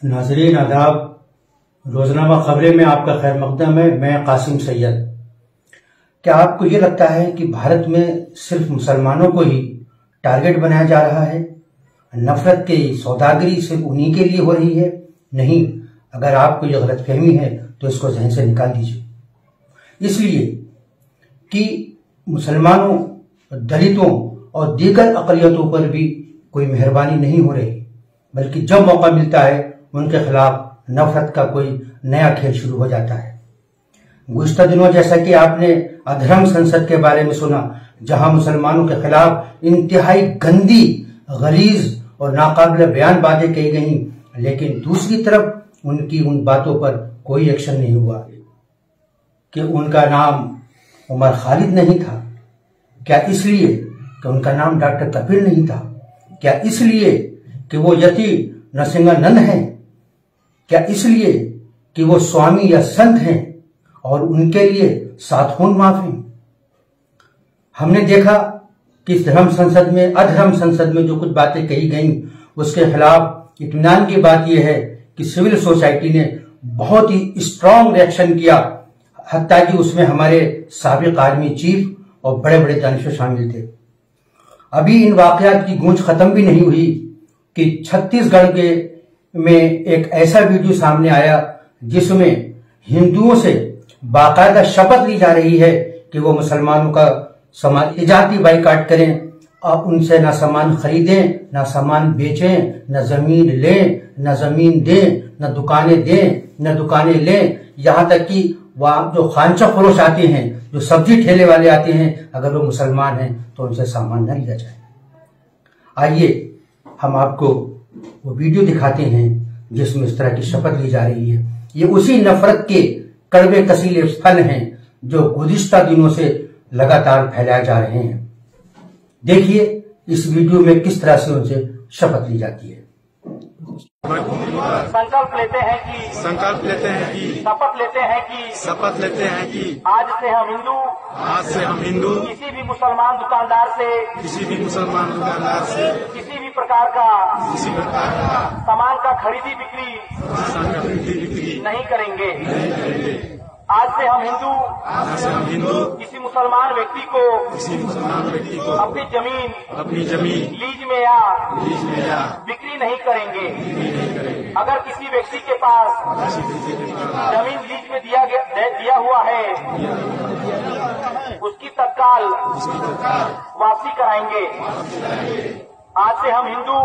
नाज़रीन आदाब, रोजनामा खबरें में आपका खैर मकदम है। मैं कासिम सैयद। क्या आपको ये लगता है कि भारत में सिर्फ मुसलमानों को ही टारगेट बनाया जा रहा है? नफरत की सौदागरी सिर्फ उन्हीं के लिए हो रही है? नहीं, अगर आपको ये गलतफहमी है तो इसको जहन से निकाल दीजिए। इसलिए कि मुसलमानों, दलितों और दीगर अक़लियतों पर भी कोई मेहरबानी नहीं हो रही, बल्कि जब मौका मिलता है उनके खिलाफ नफरत का कोई नया खेल शुरू हो जाता है। गुज़िश्ता दिनों जैसा कि आपने अधर्म संसद के बारे में सुना, जहां मुसलमानों के खिलाफ इंतहाई गंदी, गलीज और नाकाबिल बयान बातें कही गई, लेकिन दूसरी तरफ उनकी उन बातों पर कोई एक्शन नहीं हुआ। कि उनका नाम उमर खालिद नहीं था? क्या इसलिए कि उनका नाम डॉक्टर कपिल नहीं था? क्या इसलिए कि वो यति नरसिंहानंद हैं? क्या इसलिए कि वो स्वामी या संत हैं और उनके लिए सातों माफ हैं? हमने देखा कि इस धर्म संसद में, अधर्म संसद में जो कुछ बातें कही गई, उसके खिलाफ इत्मीनान की बात यह है कि सिविल सोसाइटी ने बहुत ही स्ट्रांग रिएक्शन किया, हत्ता कि उसमें हमारे साबिक आर्मी चीफ और बड़े बड़े दानिशवर शामिल थे। अभी इन वाकयात की गूंज खत्म भी नहीं हुई कि छत्तीसगढ़ में एक ऐसा वीडियो सामने आया जिसमें हिंदुओं से बाकायदा शपथ ली जा रही है कि वो मुसलमानों का सामान इजाती बाइकाट करें और उनसे ना सामान खरीदें, ना सामान बेचें, न जमीन लें, न जमीन दें, न दुकानें दें, न दुकानें लें। यहां तक कि वहां जो खानचा फरोश आते हैं, जो सब्जी ठेले वाले आते हैं, अगर वो मुसलमान हैं तो उनसे सामान न लिया जाए। आइए हम आपको वो वीडियो दिखाते हैं जिसमें इस तरह की शपथ ली जा रही है। ये उसी नफरत के कड़वे कसीले फल हैं जो गुज़िश्ता दिनों से लगातार फैलाए जा रहे हैं। देखिए इस वीडियो में किस तरह से उनसे शपथ ली जाती है। संकल्प लेते हैं कि शपथ लेते हैं कि आज से हम हिंदू किसी भी मुसलमान दुकानदार से किसी भी प्रकार का सामान का खरीदी बिक्री नहीं करेंगे। आज से हम हिंदू किसी मुसलमान व्यक्ति को अपनी जमीन लीज में या बिक्री नहीं करेंगे। अगर किसी व्यक्ति के पास जमीन लीज में दिया हुआ है, उसकी तत्काल वापसी कराएंगे। आज से हम हिंदू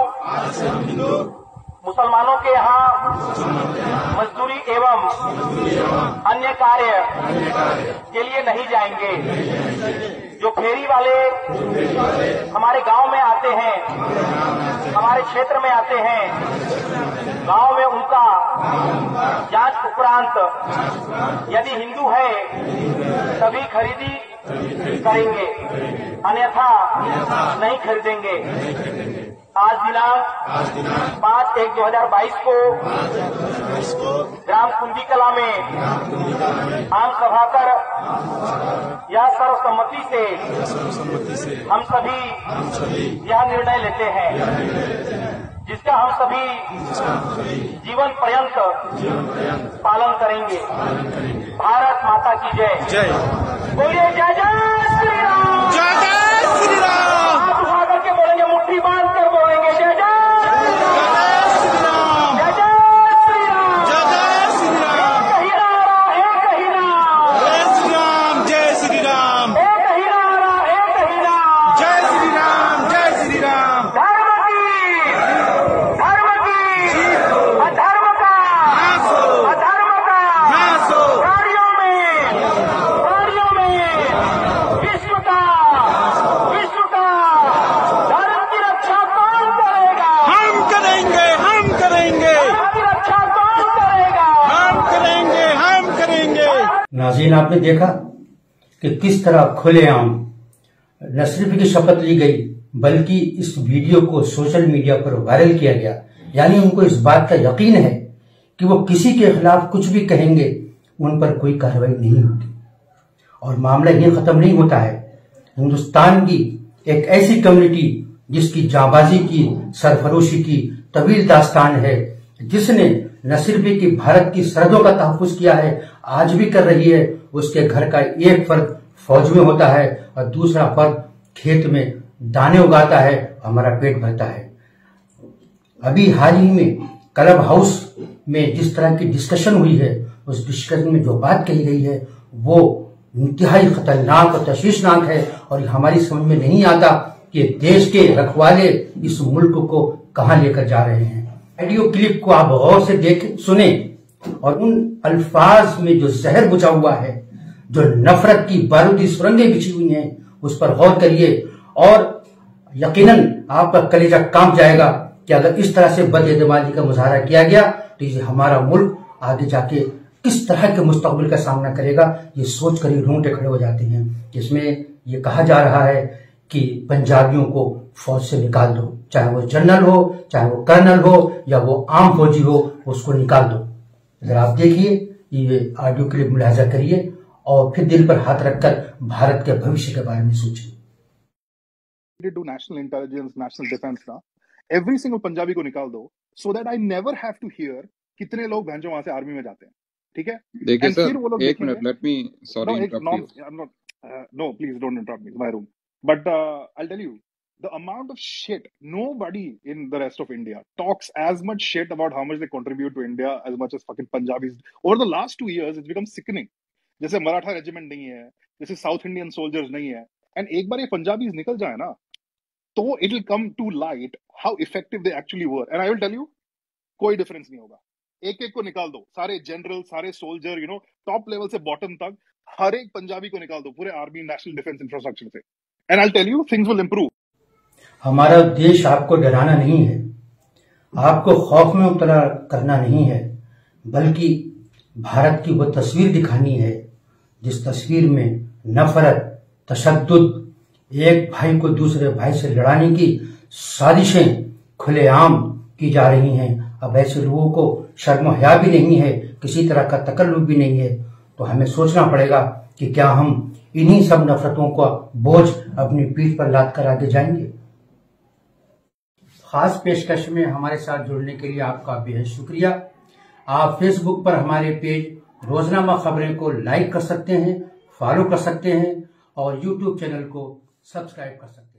मुसलमानों के यहाँ मजदूरी एवं अन्य कार्य के लिए नहीं जाएंगे। जो फेरी वाले हमारे गांव में आते हैं, हमारे क्षेत्र में आते हैं, गांव में उनका जांच उपरांत यदि हिंदू है तभी खरीदी करेंगे, अन्यथा नहीं खरीदेंगे। आज दिनांक 5/1/2022 को ग्राम कुंडी कला में आम सभा कर यह सर्वसम्मति से हम सभी यह निर्णय लेते हैं, जिसका हम सभी जीवन पर्यंत पालन करेंगे। भारत माता की जय। बोलिए जय जय श्री राम। जय जय श्री राम। आप उठा करके बोलेंगे, मुट्ठी बांध कर बोलेंगे, जय जय श्री राम। जय जय श्री राम। जय जय श्री राम। एक ही नारा, एक ही नाम। जय श्री राम। जय श्री राम। एक ही नारा, एक ही नाम। जय श्री राम। जय श्री राम। धर्म की अधर्म का नाश हो। अधर्म का नाश हो। प्राणियों में विश्व का धर्म की रक्षा कौन करेगा? हम करेंगे। धर्म की रक्षा कौन करेगा? हम करेंगे। नाज़रीन, आपने देखा कि किस तरह खुलेआम न सिर्फ की शपथ ली गई, बल्कि इस वीडियो को सोशल मीडिया पर वायरल किया गया। यानी उनको इस बात का यकीन है कि वो किसी के खिलाफ कुछ भी कहेंगे, उन पर कोई कार्रवाई नहीं होगी। और मामला ये खत्म नहीं होता है। हिंदुस्तान की एक ऐसी कम्युनिटी जिसकी जाबाजी की, सरफरोशी की तवील दास्तान है, जिसने न सिर्फ कि भारत की सरहदों का तहफ्फुज किया है, आज भी कर रही है, उसके घर का एक फर्द फौज में होता है और दूसरा फर्द खेत में दाने उगाता है, हमारा पेट भरता है। अभी हाल ही में क्लब हाउस में जिस तरह की डिस्कशन हुई है, उस डिस्कशन में जो बात कही गई है वो इंतहाई खतरनाक और तशवीशनाक है और हमारी समझ में नहीं आता कि देश के रखवाले इस मुल्क को कहां लेकर जा रहे हैं। ऑडियो क्लिप को आप गौर से सुने और उन अल्फाज में जो जहर बुझा हुआ है, जो नफरत की बारूदी सुरंगें बिछी हुई हैं, उस पर गौर करिए और यकीनन आपका कलेजा कांप जाएगा कि अगर इस तरह से बदएतमादी का मुजाहरा किया गया तो ये हमारा मुल्क आगे जाके किस तरह के मुस्तकबिल का सामना करेगा, ये सोचकर ही रोंगटे खड़े हो जाते हैं। इसमें ये कहा जा रहा है कि पंजाबियों को फौज से निकाल दो, चाहे वो जनरल हो, चाहे वो कर्नल हो या वो आम फौजी हो, उसको निकाल दो। अगर आप देखिए, ये ऑडियो क्लिप मुलाहिजा करिए और फिर दिल पर हाथ रखकर भारत के भविष्य के बारे में सोचिए। to national intelligence, national defense ना, every single पंजाबी को निकाल दो, so that I never have to hear कितने लोग भैंजो वहां से आर्मी में जाते हैं, ठीक है? देखिए सर, फिर वो लोग एक minute, let me sorry interrupt you. I'm not, no, please don't interrupt me. It's my room. But I'll tell you, the amount of shit, nobody in the rest of India talks as much shit about how much they contribute to India as much as fucking Punjabis. Over the last 2 years, it's become sickening. जैसे Maratha regiment नहीं है, जैसे south Indian soldiers नहीं है, and एक बार ये Punjabis निकल जाए ना, तो it will come to light how effective they actually were. And I will tell you, कोई डिफरेंस नहीं होगा। एक एक को निकाल दो, सारे जनरल, सारे soldier, you know, top level से बॉटम तक, हर एक पंजाबी को निकाल दो पूरे आर्मी नेशनल डिफेंस इंफ्रास्ट्रक्चर से, and I will tell you, things will improve. हमारा देश आपको डराना नहीं है, आपको खौफ में मुब्तला करना नहीं है, बल्कि भारत की वो तस्वीर दिखानी है जिस तस्वीर में नफरत, तशद्दुद, एक भाई को दूसरे भाई से लड़ाने की साजिशें खुलेआम की जा रही हैं। अब ऐसे लोगों को शर्म हया भी नहीं है, किसी तरह का तकल्लुफ भी नहीं है, तो हमें सोचना पड़ेगा कि क्या हम इन्हीं सब नफरतों का बोझ अपनी पीठ पर लाद कर आगे जाएंगे। खास पेशकश में हमारे साथ जुड़ने के लिए आपका बेहद शुक्रिया। आप फेसबुक पर हमारे पेज रोजनामा खबरें को लाइक कर सकते हैं, फॉलो कर सकते हैं और यूट्यूब चैनल को सब्सक्राइब कर सकते हैं।